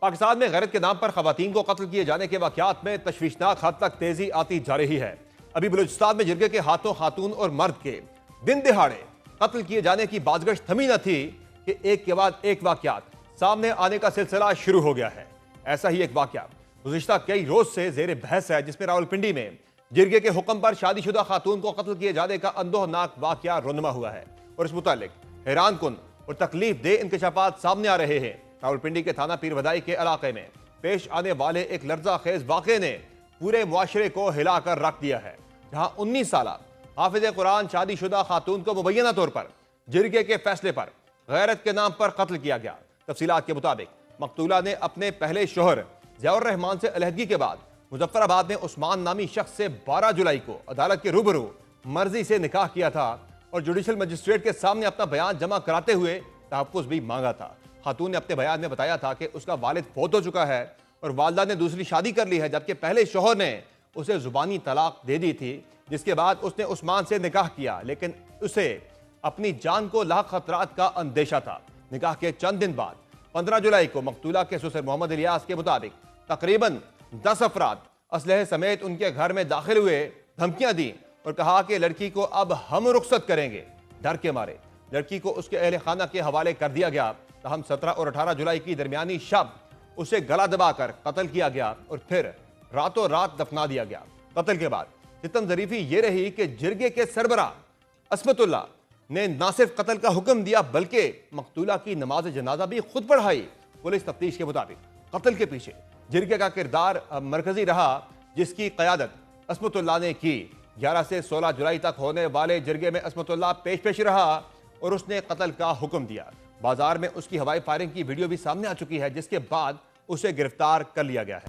پاکستان میں غیرت کے نام پر خواتین کو قتل کیے جانے کے واقعات میں تشویشناک حد تک تیزی آتی جا رہی ہے۔ ابھی بلوچستان میں جرگے کے ہاتھوں خاتون اور مرد کے دن دہاڑے قتل کیے جانے کی بازگشت تھمی نہ تھی کہ ایک کے بعد ایک واقعات سامنے آنے کا سلسلہ شروع ہو گیا ہے۔ ایسا ہی ایک واقعہ گزشتہ کئی روز سے زیر بحث ہے، جس میں راولپنڈی میں جرگے کے حکم پر شادی شدہ خاتون کو قتل کیے جانے کا اندوہناک واقعہ رونما ہوا ہے، اور اس متعلق حیران کن اور تکلیف دہ انکشافات سامنے آ رہے ہیں۔ راولپنڈی کے تھانہ پیر بدائی کے علاقے میں پیش آنے والے ایک لرزہ خیز واقعے نے پورے معاشرے کو ہلا کر رکھ دیا ہے، جہاں 19 سالہ حافظ قرآن شادی شدہ خاتون کو مبینہ طور پر جرگے کے فیصلے پر غیرت کے نام پر قتل کیا گیا۔ تفصیلات کے مطابق مقتولہ نے اپنے پہلے شوہر ضیاء الرحمان سے علیحدگی کے بعد مظفر آباد میں عثمان نامی شخص سے 12 جولائی کو عدالت کے روبرو مرضی سے نکاح کیا تھا اور جوڈیشل مجسٹریٹ کے سامنے اپنا بیان جمع کراتے ہوئے تحفظ بھی مانگا تھا۔ خاتون نے اپنے بیان میں بتایا تھا کہ اس کا والد فوت ہو چکا ہے اور والدہ نے دوسری شادی کر لی ہے، جبکہ پہلے شوہر نے اسے زبانی طلاق دے دی تھی، جس کے بعد اس نے عثمان سے نکاح کیا، لیکن اسے اپنی جان کو لاحق خطرات کا اندیشہ تھا۔ نکاح کے چند دن بعد 15 جولائی کو مقتولہ کے سسر محمد الیاس کے مطابق تقریباً 10 افراد اسلحے سمیت ان کے گھر میں داخل ہوئے، دھمکیاں دیں اور کہا کہ لڑکی کو اب ہم رخصت کریں گے۔ ڈر کے مارے لڑکی کو اس کے اہل خانہ کے حوالے کر دیا گیا، تاہم 17 اور 18 جولائی کی درمیانی شب اسے گلا دبا کر قتل کیا گیا اور پھر راتوں رات دفنا دیا گیا۔ قتل کے بعد ستم ظریفی یہ رہی کہ جرگے کے سربراہ عصمت اللہ نے نہ صرف قتل کا حکم دیا بلکہ مقتولہ کی نماز جنازہ بھی خود پڑھائی۔ پولیس تفتیش کے مطابق قتل کے پیچھے جرگے کا کردار مرکزی رہا، جس کی قیادت عصمت اللہ نے کی۔ 11 سے 16 جولائی تک ہونے والے جرگے میں عصمت اللہ پیش رہا اور اس نے قتل کا حکم دیا۔ بازار میں اس کی ہوائی فائرنگ کی ویڈیو بھی سامنے آ چکی ہے، جس کے بعد اسے گرفتار کر لیا گیا ہے۔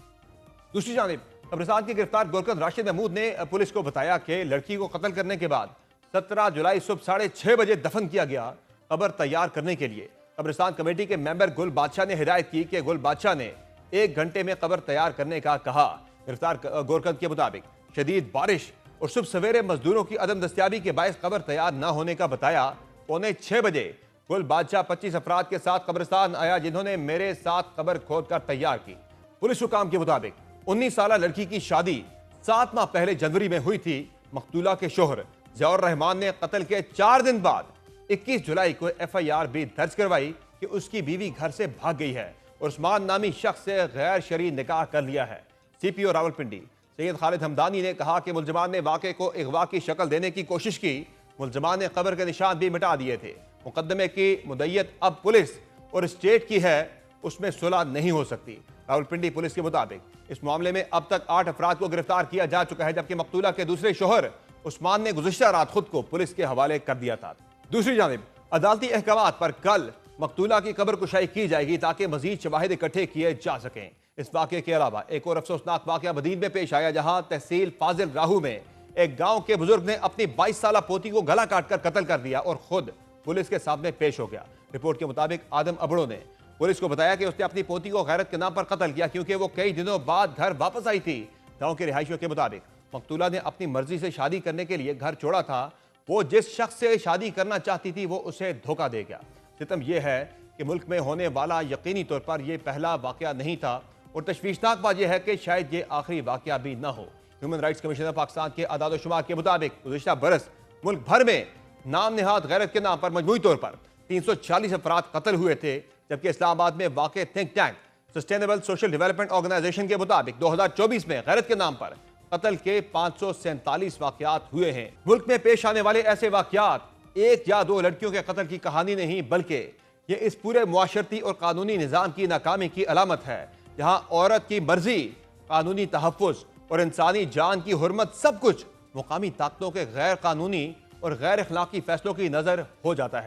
دوسری جانب قبرستان کے گرفتار گورکن راشد محمود نے پولیس کو بتایا کہ لڑکی کو قتل کرنے کے بعد 17 جولائی صبح 6:30 بجے دفن کیا گیا۔ قبر تیار کرنے کے لیے قبرستان کمیٹی کے ممبر گل بادشاہ نے ہدایت کی کہ گل بادشاہ نے 1 گھنٹے میں قبر تیار کرنے کا کہا۔ گرفتار گورکن کے مطابق شدید بارش اور صبح سویرے مزدوروں کی عدم دستیابی کے باعث قبر تیار نہ ہونے کا بتایا۔ 5:45 بجے گل بادشاہ 25 افراد کے ساتھ قبرستان آیا، جنہوں نے میرے ساتھ قبر کھود کر تیار کی۔ پولیس حکام کے مطابق 19 سالہ لڑکی کی شادی 7 ماہ پہلے جنوری میں ہوئی تھی۔ مقتولہ کے شوہر ضیاء الرحمان نے قتل کے 4 دن بعد 21 جولائی کو FIR بھی درج کروائی کہ اس کی بیوی گھر سے بھاگ گئی ہے اور عثمان نامی شخص سے غیر شرعی نکاح کر لیا ہے۔ CPO راولپنڈی سید خالد حمدانی نے کہا کہ ملزمان نے واقعے کو اغوا کی شکل دینے کی کوشش کی۔ ملزمان نے قبر کے نشان بھی مٹا دیے تھے۔ مقدمے کی مدعیت اب پولیس اور اسٹیٹ کی ہے، اس میں صلح نہیں ہو سکتی۔ راولپنڈی پولیس کے مطابق اس معاملے میں اب تک 8 افراد کو گرفتار کیا جا چکا ہے، جبکہ مقتولہ کے دوسرے شوہر عثمان نے گزشتہ رات خود کو پولیس کے حوالے کر دیا تھا۔ دوسری جانب عدالتی احکامات پر کل مقتولہ کی قبر کشائی کی جائے گی تاکہ مزید شواہد اکٹھے کیے جا سکیں۔ اس واقعے کے علاوہ ایک اور افسوسناک واقعہ بدین میں پیش آیا، جہاں تحصیل فاضل راہو میں ایک گاؤں کے بزرگ نے اپنی 22 سالہ پوتی کو گلا کاٹ کر قتل کر دیا اور خود پولیس کے سامنے پیش ہو گیا۔ رپورٹ کے مطابق آدم ابڑو نے پولیس کو بتایا کہ اس نے اپنی پوتی کو غیرت کے نام پر قتل کیا، کیونکہ وہ کئی دنوں بعد گھر واپس آئی تھی۔ گاؤں کے رہائشیوں کے مطابق مقتولہ نے اپنی مرضی سے شادی کرنے کے لیے گھر چھوڑا تھا۔ وہ جس شخص سے شادی کرنا چاہتی تھی وہ اسے دھوکہ دے گیا۔ ستم یہ ہے کہ ملک میں ہونے والا یقینی طور پر یہ پہلا واقعہ نہیں تھا، اور تشویشناک بات یہ ہے کہ شاید یہ آخری واقعہ بھی نہ ہو۔ Human rights commission of Pakistan کے اعداد و شمار کے مطابق گزشتہ برس ملک بھر میں نام نہاد غیرت کے نام پر مجموعی طور پر 340 افراد قتل ہوئے تھے، جبکہ اسلام آباد میں واقع think tank sustainable social development organisation کے مطابق 2024 میں غیرت کے نام پر قتل کے 547 واقعات ہوئے ہیں۔ ملک میں پیش آنے والے ایسے واقعات 1 یا 2 لڑکیوں کے قتل کی کہانی نہیں، بلکہ یہ اس پورے معاشرتی اور قانونی نظام کی ناکامی کی علامت ہے، جہاں عورت کی مرضی، قانونی تحفظ اور انسانی جان کی حرمت سب کچھ مقامی طاقتوں کے غیر قانونی اور غیر اخلاقی فیصلوں کی نظر ہو جاتا ہے۔